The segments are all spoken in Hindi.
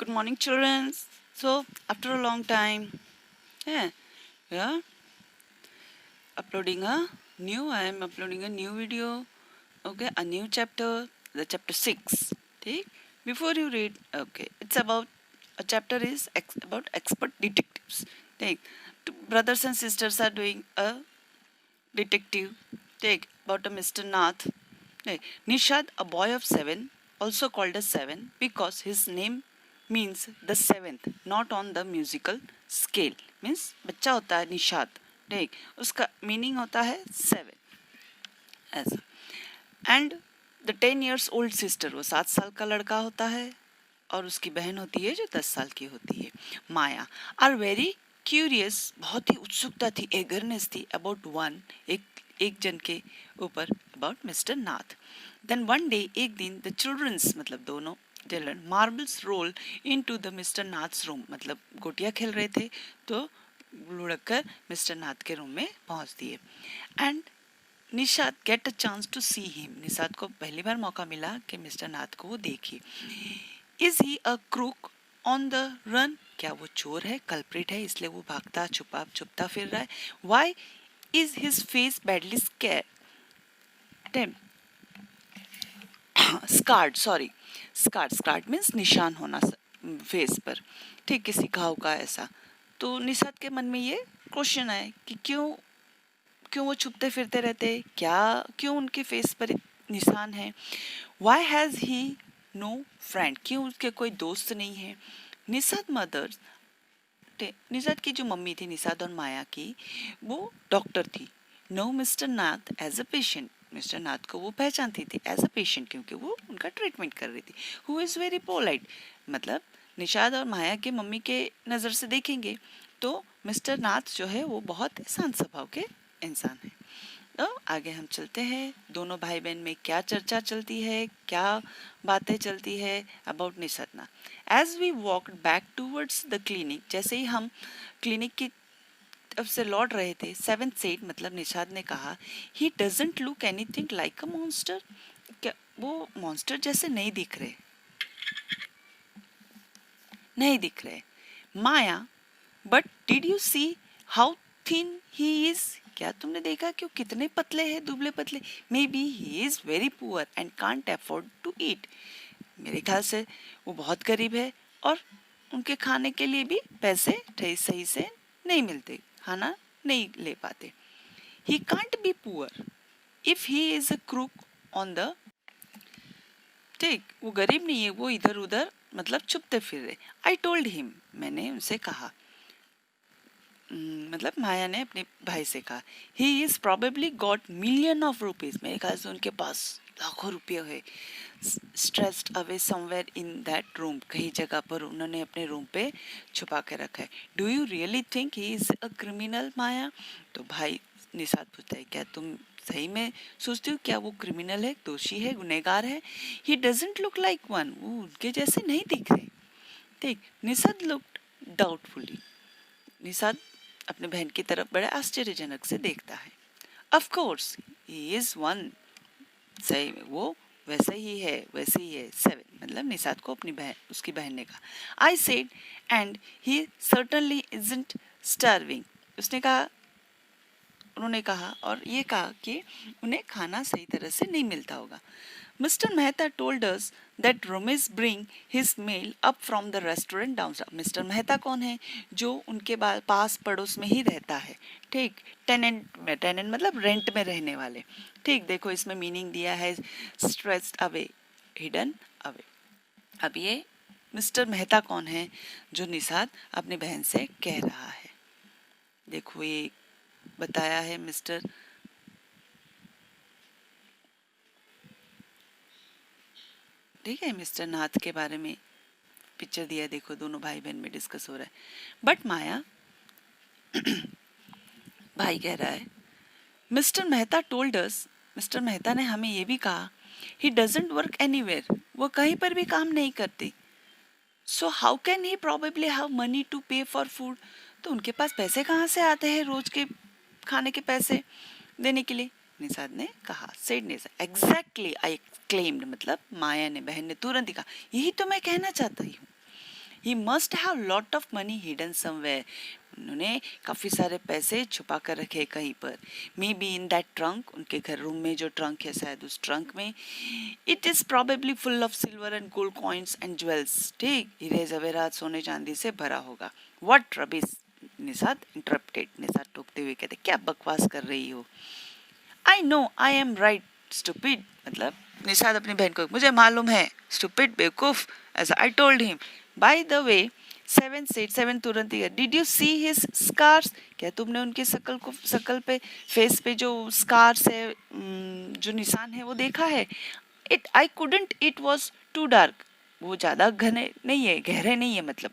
Good morning, children. So, after a long time, we are uploading a I am uploading a new video. Okay, a new chapter, the chapter 6. Okay, before you read, okay, it's about a chapter is about expert detectives. Take two brothers and sisters are doing a detective. Take about a Mr. Nath. Nishad, a boy of 7, also called as 7 because his name means the seventh, not on the musical scale. Means बच्चा होता है निशाद, ठीक, उसका मीनिंग होता है 7 ऐसा. And the 10 years old sister, वो 7 साल का लड़का होता है और उसकी बहन होती है जो 10 साल की होती है, माया, आर वेरी क्यूरियस, बहुत ही उत्सुकता थी, एगरनेस थी अबाउट वन, एक जन के ऊपर, about mister Nath. Then one day, एक दिन, द चिल्ड्रंस मतलब दोनों children marbles roll in to the mister Nath's room, मतलब गोटियां खेल रहे थे तो लुढ़क कर मिस्टर नाथ के रूम में पहुंच दिए. And Nishad get a chance to see him, Nishad को पहली बार मौका मिला कि मिस्टर नाथ को वो देखी. Is he a crook on the run, क्या वो चोर है, कल्प्रिट है, इसलिए वो भागता छुपता फिर रहा है. Why is his face badly scarred, sorry, scarred means निशान होना फेस पर, ठीक, किसी घाव का ऐसा. तो निशाद के मन में ये क्वेश्चन आए कि क्यों क्यों वो छुपते फिरते रहते, क्या क्यों उनके फेस पर निशान है. Why has he no friend, क्यों उसके कोई दोस्त नहीं है. निशाद मदर, निशाद की जो मम्मी थी निशाद और माया की, वो डॉक्टर थी. No mister Nath as a patient, mister Nath को वो पहचानती थी एज अ पेशेंट क्योंकि वो उनका ट्रीटमेंट कर रही थी. हु इज़ वेरी पोलाइट, मतलब निशाद और माया के मम्मी के नज़र से देखेंगे तो मिस्टर नाथ जो है वो बहुत शांत स्वभाव के इंसान है. तो आगे हम चलते हैं, दोनों भाई बहन में क्या चर्चा चलती है, क्या बातें चलती है about Nishad. As we walked back towards the clinic, जैसे ही हम क्लिनिक की तरफ से लौट रहे थे, सेवेंथ सेड मतलब निशाद ने कहा, he doesn't look anything like a monster, क्या वो मॉन्स्टर जैसे नहीं दिख रहे, नहीं दिख रहे. Maya, but did you see how thin he is, क्या तुमने देखा कि वो कितने पतले हैं, दुबले पतले. May be he is very poor and can't afford to eat, मेरे ख्याल से वो बहुत गरीब है और उनके खाने के लिए भी पैसे सही से नहीं मिलते, खाना नहीं ले पाते. He can't be poor if he is a crook on the, ठीक, वो गरीब नहीं है, वो इधर उधर मतलब छुपते फिर रहे. आई टोल्ड हिम, मैंने उनसे कहा, मतलब माया ने अपने भाई से कहा, he is probably got million of rupees, मेरे ख्याल से उनके पास लाखों रुपये है. Stressed away somewhere in that room, कहीं जगह पर उन्होंने अपने रूम पे छुपा के रखा है. Do you really think he is a criminal Maya, तो भाई निशाद पूछता है, क्या तुम सही में सोचती हो क्या वो क्रिमिनल है, दोषी है, गुनहगार है. He doesn't look like one, वो उनके जैसे नहीं दिख रहे. ठीक, निशाद लुक्ड डाउटफुली, निशाद अपने बहन की तरफ बड़े आश्चर्यजनक से देखता है. Of course he is one, सही में वो वैसे ही है, वैसे ही है. सेवन मतलब निशाद को अपनी बहन, उसकी बहन ने कहा. I said and he certainly isn't starving, उसने कहा, उन्होंने कहा और ये कहा कि उन्हें खाना सही तरह से नहीं मिलता होगा. Mister Mehta told us that Ramesh bring his meal up from the restaurant downtown. Mister Mehta कौन है, जो उनके पास पड़ोस में ही रहता है, ठीक, टेनेंट मतलब रेंट में रहने वाले. ठीक, देखो इसमें मीनिंग दिया है स्ट्रेस्ड अवे, हिडन अवे. अब ये मिस्टर मेहता कौन है जो निशाद अपनी बहन से कह रहा है, देखो ये बताया है मिस्टर, ठीक है, मिस्टर नाथ के बारे में पिक्चर दिया है, देखो दोनों भाई बहन में डिस्कस हो रहा है. बट माया, भाई कह रहा है, मिस्टर मेहता टोल्ड अस, मिस्टर मेहता ने हमें ये भी कहा, ही डजंट वर्क एनीवेयर, वो कहीं पर भी काम नहीं करते. So how can he probably have money to pay for food, तो उनके पास पैसे कहाँ से आते हैं रोज के खाने के पैसे देने के लिए. निशाद ने कहा, said Nishad, exactly I claimed, मतलब माया ने, बहन ने तुरंत ही कहा, यही तो मैं कहना चाहता हूँ. He must have lot of money hidden somewhere, उन्होंने काफ़ी सारे पैसे छुपा कर रखे कहीं पर, may be in that trunk, उनके घर रूम में जो ट्रंक है शायद उस ट्रंक में, it is probably full of silver and gold coins and jewels, ठीक, हीरे जवेरात सोने चांदी से भरा होगा। What rubbish, Nishad interrupted, Nishad टोकते हुए कहते क्या बकवास कर रही हो। I know I am right stupid, मतलब निषाद अपनी बहन को, मुझे मालूम है स्टूपिड बेवकूफ, ऐसा I told him. By the way seven said, seven तुरंत ही, did you see his scars, क्या तुमने उनकी शकल पे, फेस पे जो स्कार्स है, जो निशान है वो देखा है। It I couldn't, it was too dark, वो ज़्यादा घने नहीं है, गहरे नहीं है मतलब,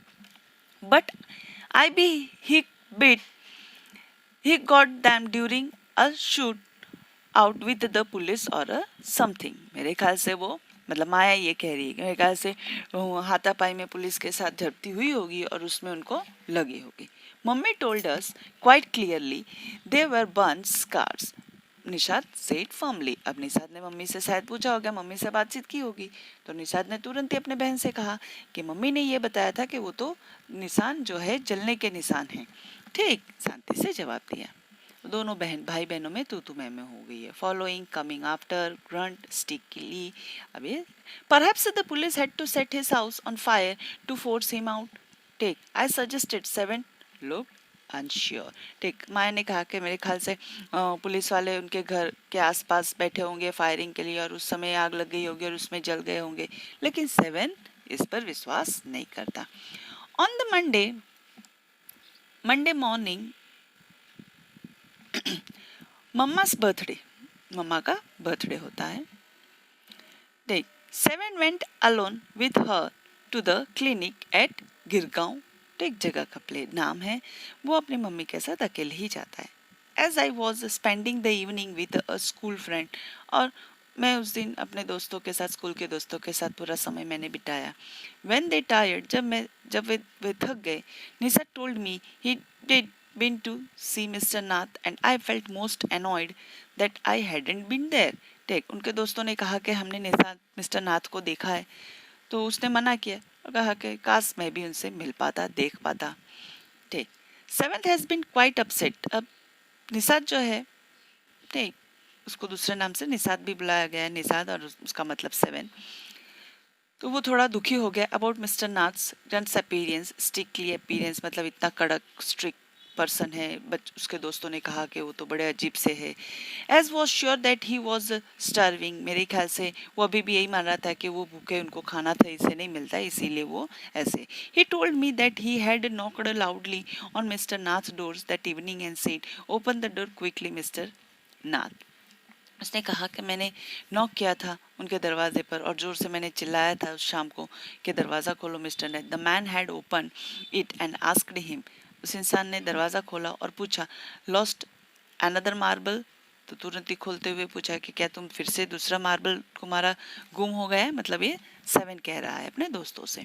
but I be he bit he got them during a shoot out with the police or a something, मेरे ख्याल से वो, मतलब माया ये कह रही है कि मेरे ख्याल से हाथापाई में पुलिस के साथ झड़पती हुई होगी और उसमें उनको लगी होगी। Mummy told us quite clearly they were burn scars, Nishad said firmly. अब निषाद ने मम्मी से शायद पूछा होगा, मम्मी से बातचीत की होगी, तो निषाद ने तुरंत ही अपने बहन से कहा कि मम्मी ने ये बताया था कि वो तो निशान जो है जलने के निशान हैं, ठीक, शांति से जवाब दिया। दोनों भाई बहनों में तू मैं हो गई है। Following, coming after, grunt, stickily. अब ये perhaps the police had to set his house on fire to force him out, take, I suggested, seven look unsure, ठीक, माया ने कहा कि मेरे ख्याल से पुलिस वाले उनके घर के आसपास बैठे होंगे फायरिंग के लिए और उस समय आग लग गई होगी और उसमें जल गए होंगे, लेकिन सेवन इस पर विश्वास नहीं करता। On the Monday morning, mamma's birthday, mamma का बर्थडे होता है, देख, seven went alone with her to the clinic at Girgaon, एक जगह का प्ले नाम है, वो अपनी मम्मी के साथ अकेले ही जाता है। As I was spending the evening with a school friend, और मैं उस दिन अपने दोस्तों के साथ, स्कूल के दोस्तों के साथ पूरा समय मैंने बिताया। व्हेन दे टायर्ड, जब वे थक गए, Nisha told me he did been to see Mr. Nath and I felt most annoyed that I hadn't been there. ठीक, उनके दोस्तों ने कहा कि हमने मिस्टर नाथ को देखा है, तो उसने मना किया और कहा कि काश मैं भी उनसे मिल पाता, देख पाता। ठीक, seventh has been quite upset, अब निषाद जो है, ठीक, उसको दूसरे नाम से निषाद भी बुलाया गया है, निषाद और उसका मतलब सेवन, तो वो थोड़ा दुखी हो गया about mister Nath's appearance, strictly appearance मतलब इतना कड़क स्ट्रिक्ट पर्सन है, बट उसके दोस्तों ने कहा कि वो तो बड़े अजीब से है। As was sure that he was starving, मेरे ख्याल से वो अभी भी यही मान रहा था कि वो भूखे, उनको खाना था इसे नहीं मिलता, इसीलिए वो ऐसे। He told me that he had knocked loudly on mister Nath doors that evening and said open the door quickly mister Nath, उसने कहा कि मैंने नॉक किया था उनके दरवाजे पर और जोर से मैंने चिल्लाया था उस शाम को कि दरवाज़ा खोलो mister Nath. The man had open it and asked him, उस इंसान ने दरवाज़ा खोला और पूछा लॉस्ट अनदर मार्बल, तो तुरंत ही खोलते हुए पूछा कि क्या तुम फिर से दूसरा मार्बल तुम्हारा गुम हो गया है, मतलब ये सेवन कह रहा है अपने दोस्तों से।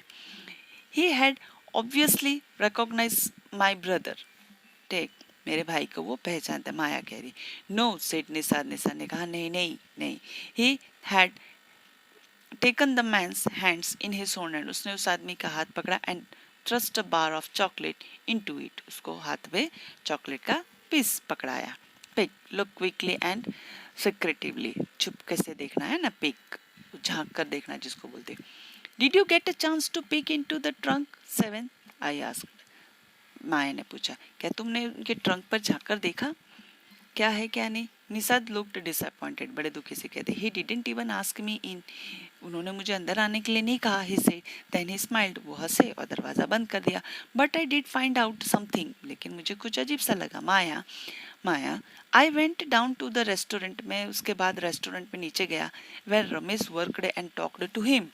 He had obviously recognize my brother, take, मेरे भाई को वो पहचानता, माया कह रही। नो सेड निषाद, निषाद ने कहा नहीं नहीं नहीं। He had taken the man's hands in his own hand, उसने उस आदमी का हाथ पकड़ा and trust a bar of chocolate into इट, उसको हाथ में चॉकलेट का पीस पकड़ाया। Pick, look quickly and secretively, चुपके से देखना है ना, पिक, झांक कर देखना जिसको बोलते। Did you get a chance to pick into the trunk seven, I asked, Maya ने पूछा, क्या तुमने उनके ट्रंक पर झांक कर देखा क्या है क्या नहीं। निषाद लुक्ड डिसअपॉइंटेड, बड़े दुखी से कहते, he didn't even ask me in, उन्होंने मुझे अंदर आने के लिए नहीं कहा। He said, then he smiled, वो हंसे और दरवाज़ा बंद कर दिया। But I did find out something, लेकिन मुझे कुछ अजीब सा लगा। Maya I went down to the restaurant, मैं उसके बाद रेस्टोरेंट में नीचे गया, where Ramesh worked and talked to him,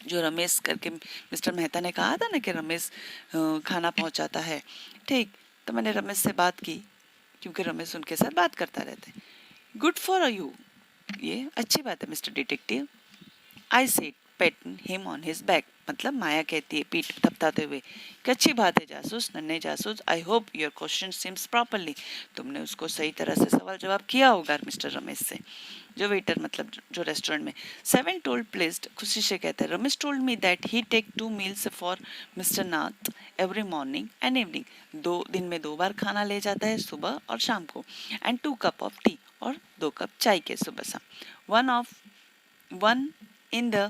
जो रमेश करके मिस्टर मेहता ने कहा था ना कि रमेश खाना पहुंचाता है, ठीक, तो मैंने रमेश से बात की क्योंकि रमेश उनके साथ बात करता रहता है। गुड फॉर यू, ये अच्छी बात है mister detective, I said painting him on his back, मतलब माया कहती है पीठ थपथाते हुए कि अच्छी बात है जासूस, नन्हे जासूस, I hope your question seems properly. तुमने उसको सही तरह से सवाल जवाब किया होगा मिस्टर रमेश से, जो वेटर मतलब जो रेस्टोरेंट में। सेवन टोल्ड प्लेस्ड, खुशी से कहते हैं, Ramesh told me that he take 2 meals for mister Nath every morning and evening. 2 दिन में 2 बार खाना ले जाता है, सुबह और शाम को। एंड 2 कप ऑफ टी, और 2 कप चाय के सुबह शाम। one in the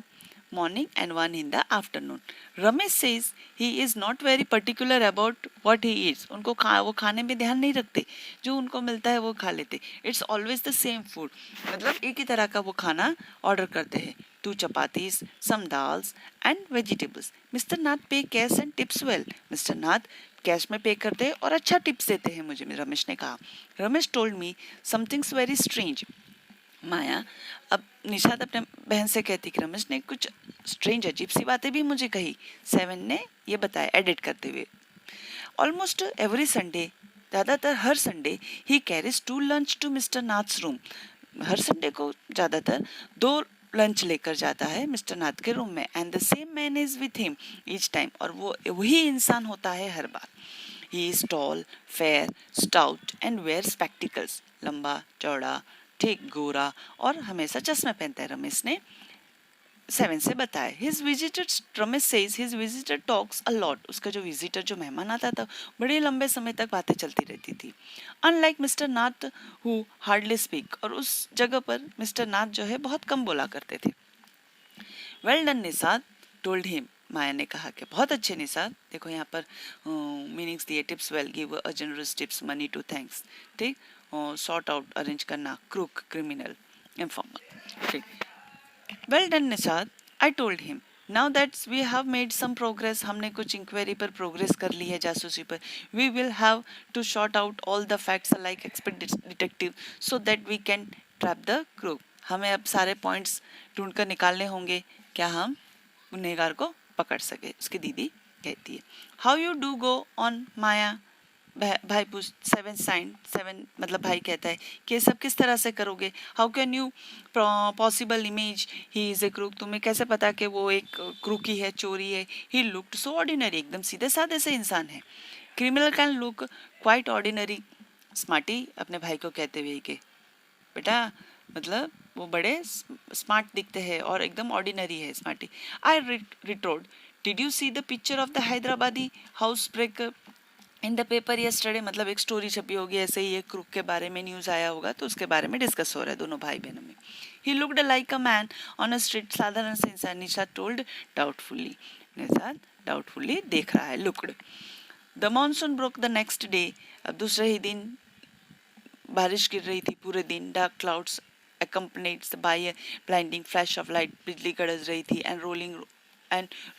morning and one in the afternoon. Ramesh says he is not very particular about what he eats. उनको वो खाने में ध्यान नहीं रखते, जो उनको मिलता है वो खा लेते। It's always the same food. मतलब एक ही तरह का वो खाना ऑर्डर करते हैं। 2 chapatis, some dals and vegetables. Mr. Nath pay cash and tips well. Mr. Nath cash में पे करते हैं और अच्छा टिप्स देते हैं मुझे, रमेश ने कहा। Ramesh told me something's very strange. माया अब निशाद अपने बहन से कहती कि रमेश ने कुछ स्ट्रेंज अजीब सी बातें भी मुझे कही। 7 ने ये बताया एडिट करते हुए। ऑलमोस्ट एवरी संडे, ज़्यादातर हर Sunday, he carries 2 lunch to mister Nath's room. हर संडे को ज़्यादातर 2 लंच लेकर जाता है मिस्टर नाथ के रूम में। And the same man is with him each time, और वो वही इंसान होता है हर बार। He is tall, fair, stout and wear spectacles, लंबा चौड़ा, ठीक, गोरा, और हमेशा चश्मा पहनता है, रमेश ने 7 से बताया। His visitor, Ramesh says his visitor talks a lot. उसका जो विजिटर, जो मेहमान आता था, बड़े लंबे समय तक बातें चलती रहती थी। Unlike mister Nath who hardly speak, और उस जगह पर मिस्टर नाथ जो है बहुत कम बोला करते थे। Well done Nishad told him, Maya ने कहा कि बहुत अच्छे निशाद। देखो यहाँ पर मीनिंग्स दिए, tips well, give a generous tips, money to thanks, ठीक, सॉर्ट आउट, अरेंज करना, क्रूक, क्रिमिनल, इन्फॉर्मर, ठीक। Well done Nishad, I told him, now that we have made some progress, हमने कुछ इंक्वायरी पर प्रोग्रेस कर ली है, जासूसी पर। We will have to sort out all the facts like expert detective so that we can trap the crook. हमें अब सारे पॉइंट्स ढूंढ कर निकालने होंगे, क्या हम गुनहगार को पकड़ सके। उसकी दीदी कहती है, how you do go on Maya. भाई पूछ, 7 साइन, 7 मतलब भाई कहता है कि ये सब किस तरह से करोगे। How can you possible image he is a crook, तुम्हें कैसे पता कि वो एक क्रूकी है, चोरी है। ही लुक्ड सो ऑर्डिनरी, एकदम सीधे साधे से इंसान है। Criminal can look quite ordinary. Smarty अपने भाई को कहते हुए कि बेटा मतलब वो बड़े स्मार्ट दिखते हैं और एकदम ऑर्डिनरी है smarty. I retorted, did you see the picture of the Hyderabadi house breaker in the paper yesterday, मतलब एक स्टोरी छपी होगी, ऐसे ही एक क्रूक के बारे में न्यूज़ आया होगा, तो उसके बारे में डिस्कस हो रहा है दोनों भाई बहनों में। He looked like a man on a street, साधारण से इंसान। Nishad told doubtfully, Nishad doubtfully देख रहा है, looked. The monsoon broke the next day, अब दूसरे ही दिन बारिश गिर रही थी पूरे दिन। Dark clouds accompanied by a blinding flash of light, बिजली गरज रही थी। And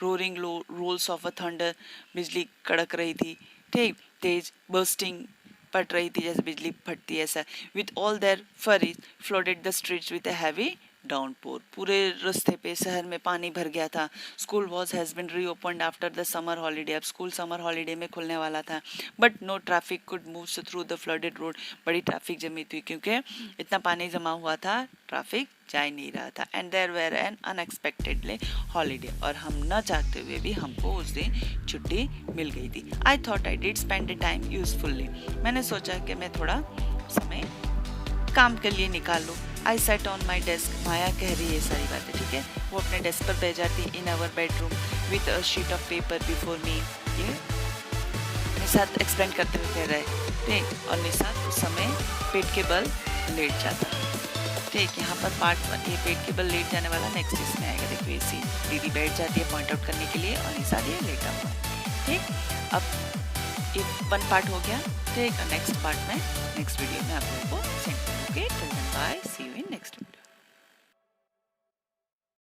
roaring rolls of a thunder, बिजली कड़क रही थी, ठीक, तेज बर्स्टिंग पट रही थी जैसे बिजली फटती है ऐसा। With all their furies flooded the streets with a heavy downpour, पूरे रास्ते पे शहर में पानी भर गया था। School has been reopened after the summer holiday, अब स्कूल समर हॉलीडे में खुलने वाला था। But no traffic could move through the flooded road, बड़ी ट्रैफिक जमी थी क्योंकि इतना पानी जमा हुआ था, ट्रैफिक जा ही नहीं रहा था। And there were an unexpectedly holiday, और हम न चाहते हुए भी हमको उस दिन छुट्टी मिल गई थी। I thought I did spend the time usefully, मैंने सोचा कि मैं थोड़ा समय काम के लिए निकाल लूँ। आई सेट ऑन माई डेस्क, माया कह रही है सारी बातें, ठीक है। वो अपने डेस्क पर बैठ जाती, in our bedroom with a sheet of paper before me. ये निशाद एक्सप्लेन करते हुए कह रहा है, ठीक। और निशाद उस समय पेट के बल लेट जाता है, ठीक। यहाँ पर पार्ट 1 ये पेट के बल लेट जाने वाला नेक्स्ट इसमें आएगा। देखो ये दीदी बैठ जाती है पॉइंट आउट करने के लिए, और निशाद ये लेटा हुआ है, ठीक। अब ये 1 पार्ट हो गया, ठीक। नेक्स्ट पार्ट में नेक्स्ट वीडियो में आप लोगों को सेंड करूँगी। Till then bye, see you.